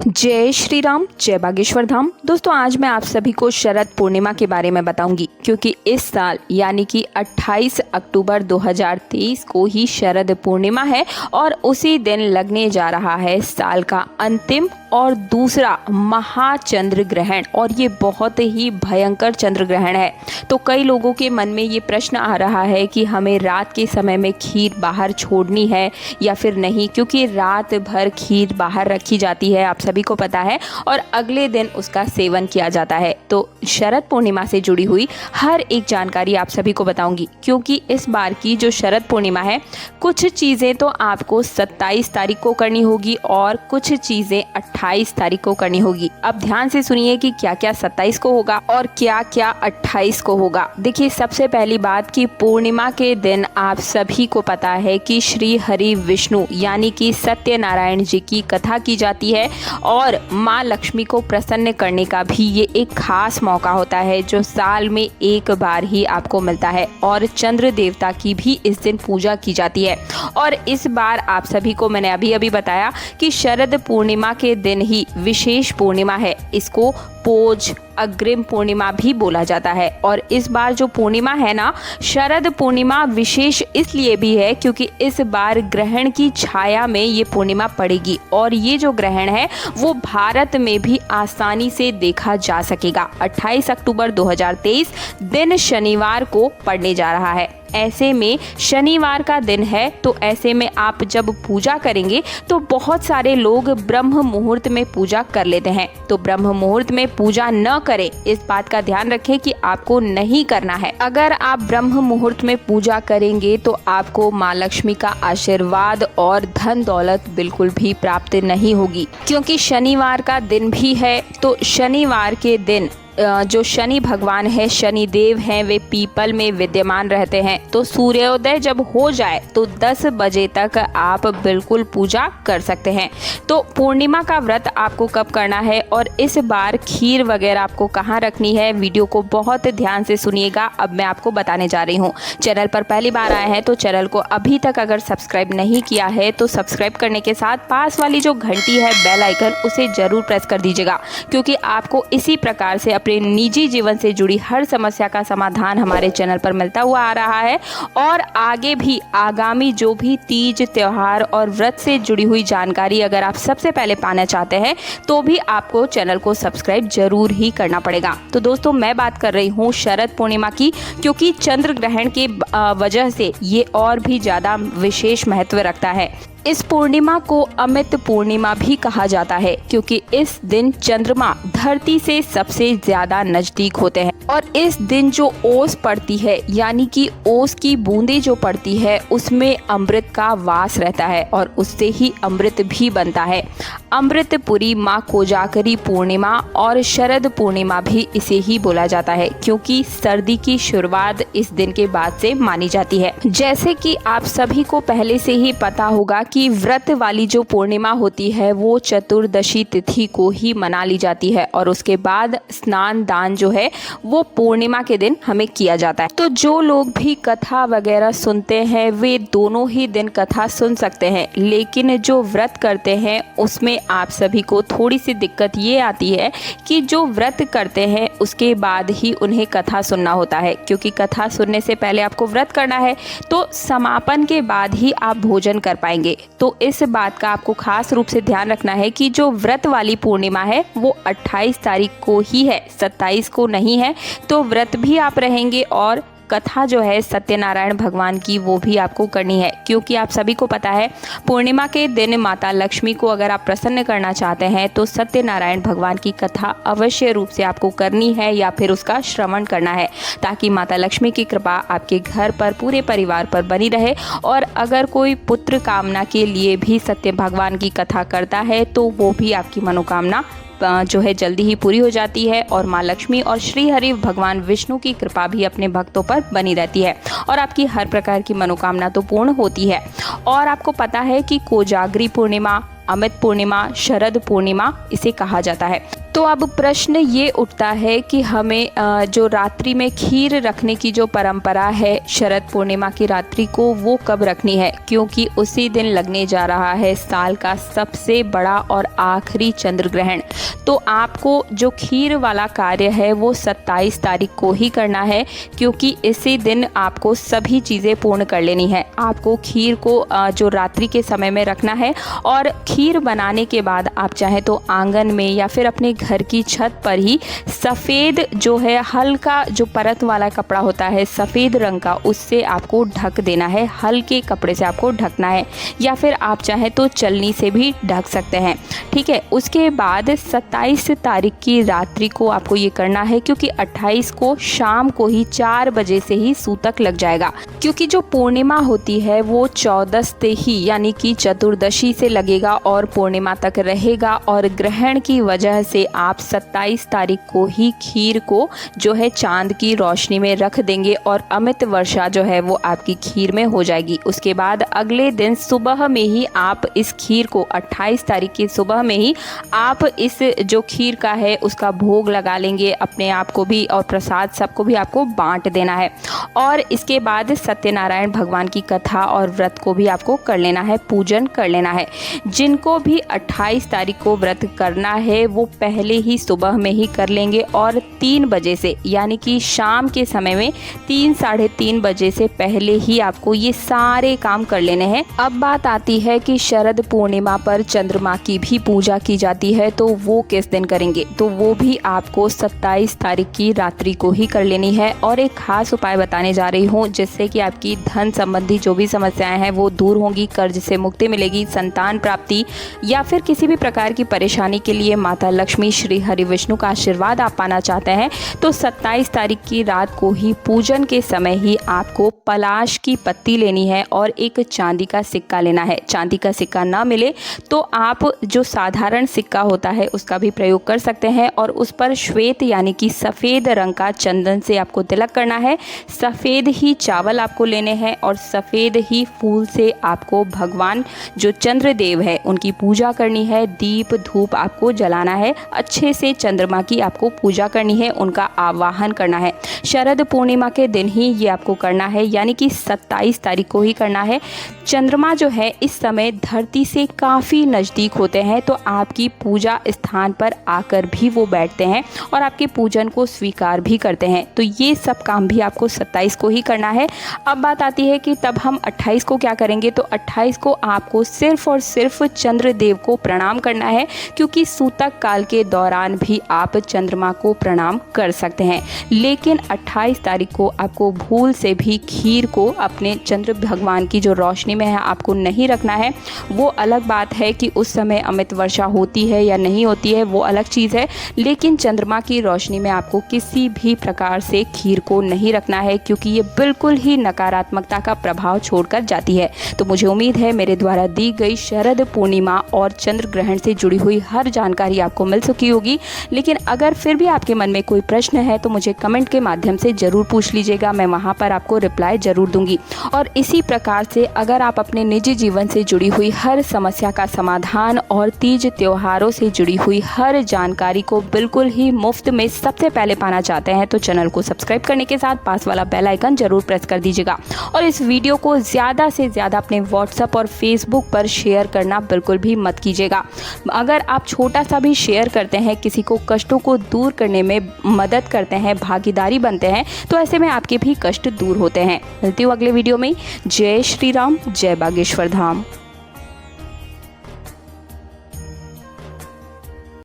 जय श्री राम, जय बागेश्वर धाम। दोस्तों, आज मैं आप सभी को शरद पूर्णिमा के बारे में बताऊंगी, क्योंकि इस साल यानी कि 28 अक्टूबर 2023 को ही शरद पूर्णिमा है और उसी दिन लगने जा रहा है साल का अंतिम और दूसरा महाचंद्र ग्रहण। और ये बहुत ही भयंकर चंद्र ग्रहण है। तो कई लोगों के मन में ये प्रश्न आ रहा है कि हमें रात के समय में खीर बाहर छोड़नी है या फिर नहीं, क्योंकि रात भर खीर बाहर रखी जाती है, आप सभी को पता है, और अगले दिन उसका सेवन किया जाता है। तो शरद पूर्णिमा से जुड़ी हुई हर एक जानकारी आप सभी को बताऊंगी, क्योंकि इस बार की जो शरद पूर्णिमा है, कुछ चीज़ें तो आपको 27 तारीख को करनी होगी और कुछ चीज़ें 28 तारीख को करनी होगी। अब ध्यान से सुनिए कि क्या क्या 27 को होगा और क्या क्या 28 को होगा। देखिए, सबसे पहली बात कि पूर्णिमा के दिन आप सभी को पता है कि श्री हरि विष्णु यानी कि सत्यनारायण जी की कथा की जाती है और माँ लक्ष्मी को प्रसन्न करने का भी ये एक खास मौका होता है, जो साल में एक बार ही आपको मिलता है। और चंद्र देवता की भी इस दिन पूजा की जाती है। और इस बार आप सभी को मैंने अभी बताया कि शरद पूर्णिमा के दिन ही विशेष पूर्णिमा है। इसको पोज अग्रिम पूर्णिमा भी बोला जाता है। और इस बार जो पूर्णिमा है ना, शरद पूर्णिमा विशेष इसलिए भी है क्योंकि इस बार ग्रहण की छाया में ये पूर्णिमा पड़ेगी और ये जो ग्रहण है वो भारत में भी आसानी से देखा जा सकेगा। 28 अक्टूबर 2023 दिन शनिवार को पड़ने जा रहा है। ऐसे में शनिवार का दिन है, तो ऐसे में आप जब पूजा करेंगे तो बहुत सारे लोग ब्रह्म मुहूर्त में पूजा कर लेते हैं। तो ब्रह्म मुहूर्त में पूजा न करें, इस बात का ध्यान रखें कि आपको नहीं करना है। अगर आप ब्रह्म मुहूर्त में पूजा करेंगे तो आपको माँ लक्ष्मी का आशीर्वाद और धन दौलत बिल्कुल भी प्राप्त नहीं होगी, क्योंकि शनिवार का दिन भी है। तो शनिवार के दिन जो शनि भगवान है, शनि देव हैं, वे पीपल में विद्यमान रहते हैं। तो सूर्योदय जब हो जाए तो 10 बजे तक आप बिल्कुल पूजा कर सकते हैं। तो पूर्णिमा का व्रत आपको कब करना है और इस बार खीर वगैरह आपको कहाँ रखनी है, वीडियो को बहुत ध्यान से सुनिएगा। अब मैं आपको बताने जा रही हूँ। चैनल पर पहली बार आए हैं तो चैनल को अभी तक अगर सब्सक्राइब नहीं किया है तो सब्सक्राइब करने के साथ पास वाली जो घंटी है, बेल आइकन, उसे जरूर प्रेस कर दीजिएगा, क्योंकि आपको इसी प्रकार से अपने निजी जीवन से जुड़ी हर समस्या का समाधान हमारे चैनल पर मिलता हुआ आ रहा है। और आगे भी आगामी जो भी तीज त्योहार और व्रत से जुड़ी हुई जानकारी अगर आप सबसे पहले पाना चाहते हैं तो भी आपको चैनल को सब्सक्राइब जरूर ही करना पड़ेगा। तो दोस्तों, मैं बात कर रही हूँ शरद पूर्णिमा की, क्योंकि चंद्र ग्रहण के वजह से ये और भी ज़्यादा विशेष महत्व रखता है। इस पूर्णिमा को अमित पूर्णिमा भी कहा जाता है, क्योंकि इस दिन चंद्रमा धरती से सबसे ज्यादा नजदीक होते हैं और इस दिन जो ओस पड़ती है, यानी कि ओस की बूंदें जो पड़ती है, उसमें अमृत का वास रहता है और उससे ही अमृत भी बनता है। अमृतपुरी माँ कोजागरी पूर्णिमा और शरद पूर्णिमा भी इसे ही बोला जाता है, क्योंकि सर्दी की शुरुआत इस दिन के बाद से मानी जाती है। जैसे कि आप सभी को पहले से ही पता होगा कि व्रत वाली जो पूर्णिमा होती है वो चतुर्दशी तिथि को ही मना ली जाती है और उसके बाद स्नान दान जो है वो पूर्णिमा के दिन हमें किया जाता है। तो जो लोग भी कथा वगैरह सुनते हैं वे दोनों ही दिन कथा सुन सकते हैं, लेकिन जो व्रत करते हैं उसमें आप सभी को थोड़ी सी दिक्कत ये आती है कि जो व्रत करते हैं उसके बाद ही उन्हें कथा सुनना होता है, क्योंकि कथा सुनने से पहले आपको व्रत करना है, तो समापन के बाद ही आप भोजन कर पाएंगे। तो इस बात का आपको खास रूप से ध्यान रखना है कि जो व्रत वाली पूर्णिमा है वो 28 तारीख को ही है, 27 को नहीं है। तो व्रत भी आप रहेंगे और कथा जो है सत्यनारायण भगवान की वो भी आपको करनी है, क्योंकि आप सभी को पता है पूर्णिमा के दिन माता लक्ष्मी को अगर आप प्रसन्न करना चाहते हैं तो सत्यनारायण भगवान की कथा अवश्य रूप से आपको करनी है या फिर उसका श्रवण करना है, ताकि माता लक्ष्मी की कृपा आपके घर पर, पूरे परिवार पर बनी रहे। और अगर कोई पुत्र कामना के लिए भी सत्य भगवान की कथा करता है तो वो भी आपकी मनोकामना जो है जल्दी ही पूरी हो जाती है और माँ लक्ष्मी और श्री हरि भगवान विष्णु की कृपा भी अपने भक्तों पर बनी रहती है और आपकी हर प्रकार की मनोकामना तो पूर्ण होती है। और आपको पता है कि कोजागरी पूर्णिमा, अमित पूर्णिमा, शरद पूर्णिमा इसे कहा जाता है। तो अब प्रश्न ये उठता है कि हमें जो रात्रि में खीर रखने की जो परंपरा है शरद पूर्णिमा की रात्रि को, वो कब रखनी है, क्योंकि उसी दिन लगने जा रहा है साल का सबसे बड़ा और आखिरी चंद्र ग्रहण। तो आपको जो खीर वाला कार्य है वो 27 तारीख को ही करना है, क्योंकि इसी दिन आपको सभी चीज़ें पूर्ण कर लेनी है। आपको खीर को जो रात्रि के समय में रखना है, और खीर बनाने के बाद आप चाहे तो आंगन में या फिर अपने घर की छत पर ही सफ़ेद जो है हल्का जो परत वाला कपड़ा होता है सफ़ेद रंग का, उससे आपको ढक देना है। हल्के कपड़े से आपको ढकना है, या फिर आप चाहें तो चलनी से भी ढक सकते हैं। ठीक है। उसके बाद 27 तारीख की रात्रि को आपको ये करना है, क्योंकि 28 को शाम को ही 4 बजे से ही सूतक लग जाएगा, क्योंकि जो पूर्णिमा होती है वो 14 से ही यानी कि चतुर्दशी से लगेगा और पूर्णिमा तक रहेगा। और ग्रहण की वजह से आप 27 तारीख को ही खीर को जो है चांद की रोशनी में रख देंगे, और अमित वर्षा जो है वो आपकी खीर में हो जाएगी। उसके बाद अगले दिन सुबह में ही आप इस खीर को 28 तारीख की सुबह में ही आप इस जो खीर का है उसका भोग लगा लेंगे अपने आप को भी, और प्रसाद सबको भी आपको बांट देना है। और इसके बाद सत्यनारायण भगवान की कथा और व्रत को भी आपको कर लेना है, पूजन कर लेना है। जिनको भी 28 तारीख को व्रत करना है वो पहले ही सुबह में ही कर लेंगे, और 3 बजे से यानी कि शाम के समय में 3 साढ़े 3 बजे से पहले ही आपको ये सारे काम कर लेने हैं। अब बात आती है कि शरद पूर्णिमा पर चंद्रमा की भी पूजा की जाती है, तो वो किस दिन करेंगे, तो वो भी आपको 27 तारीख की रात्रि को ही कर लेनी है। और एक खास उपाय बताने जा रही हूँ जिससे कि आपकी धन संबंधी जो भी समस्याएं हैं वो दूर होंगी, कर्ज से मुक्ति मिलेगी, संतान प्राप्ति या फिर किसी भी प्रकार की परेशानी के लिए माता लक्ष्मी श्री हरि विष्णु का आशीर्वाद आप पाना चाहते हैं, तो 27 तारीख की रात को ही पूजन के समय ही आपको पलाश की पत्ती लेनी है और एक चांदी का सिक्का लेना है। चांदी का सिक्का ना मिले तो आप जो साधारण सिक्का होता है उसका भी प्रयोग कर सकते हैं, और उस पर श्वेत यानी कि सफ़ेद रंग का चंदन से आपको तिलक करना है। सफ़ेद ही चावल आपको लेने हैं, और सफ़ेद ही फूल से आपको भगवान जो चंद्रदेव है उनकी पूजा करनी है। दीप धूप आपको जलाना है, अच्छे से चंद्रमा की आपको पूजा करनी है, उनका आवाहन करना है। शरद पूर्णिमा के दिन ही ये आपको करना है, यानी कि 27 तारीख को ही करना है। चंद्रमा जो है इस समय धरती से काफ़ी नज़दीक होते हैं, तो आपकी पूजा स्थान पर आकर भी वो बैठते हैं और आपके पूजन को स्वीकार भी करते हैं। तो ये सब काम भी आपको 27 को ही करना है। अब बात आती है कि तब हम 28 को क्या करेंगे, तो 28 को आपको सिर्फ और सिर्फ चंद्रदेव को प्रणाम करना है, क्योंकि सूतक काल के दौरान भी आप चंद्रमा को प्रणाम कर सकते हैं। लेकिन 28 तारीख को आपको भूल से भी खीर को अपने चंद्र भगवान की जो रोशनी में है आपको नहीं रखना है। वो अलग बात है कि उस समय अमित वर्षा होती है या नहीं होती है, वो अलग चीज़ है, लेकिन चंद्रमा की रोशनी में आपको किसी भी प्रकार से खीर को नहीं रखना है, क्योंकि ये बिल्कुल ही नकारात्मकता का प्रभाव छोड़कर जाती है। तो मुझे उम्मीद है मेरे द्वारा दी गई शरद पूर्णिमा और चंद्र ग्रहण से जुड़ी हुई हर जानकारी आपको मिल चुकी होगी। लेकिन अगर फिर भी आपके मन में कोई प्रश्न है तो मुझे कमेंट के माध्यम से ज़रूर पूछ लीजिएगा, मैं वहाँ पर आपको रिप्लाई ज़रूर दूंगी। और इसी प्रकार से अगर आप अपने निजी जीवन से जुड़ी हुई हर समस्या का समाधान और तीज त्योहारों से जुड़ी हुई हर जानकारी को बिल्कुल ही मुफ्त में सबसे पहले पाना चाहते हैं, तो चैनल को सब्सक्राइब करने के साथ पास वाला बेल आइकन जरूर प्रेस कर दीजिएगा। और इस वीडियो को ज़्यादा से ज़्यादा अपने व्हाट्सएप और फेसबुक पर शेयर करना बिल्कुल भी मत कीजिएगा। अगर आप छोटा सा भी शेयर करते हैं, किसी को कष्टों को दूर करने में मदद करते हैं, भागीदारी बनते हैं, तो ऐसे में आपके भी कष्ट दूर होते हैं। मिलती हूँ अगले वीडियो में। जय श्री राम, जय बागेश्वर धाम।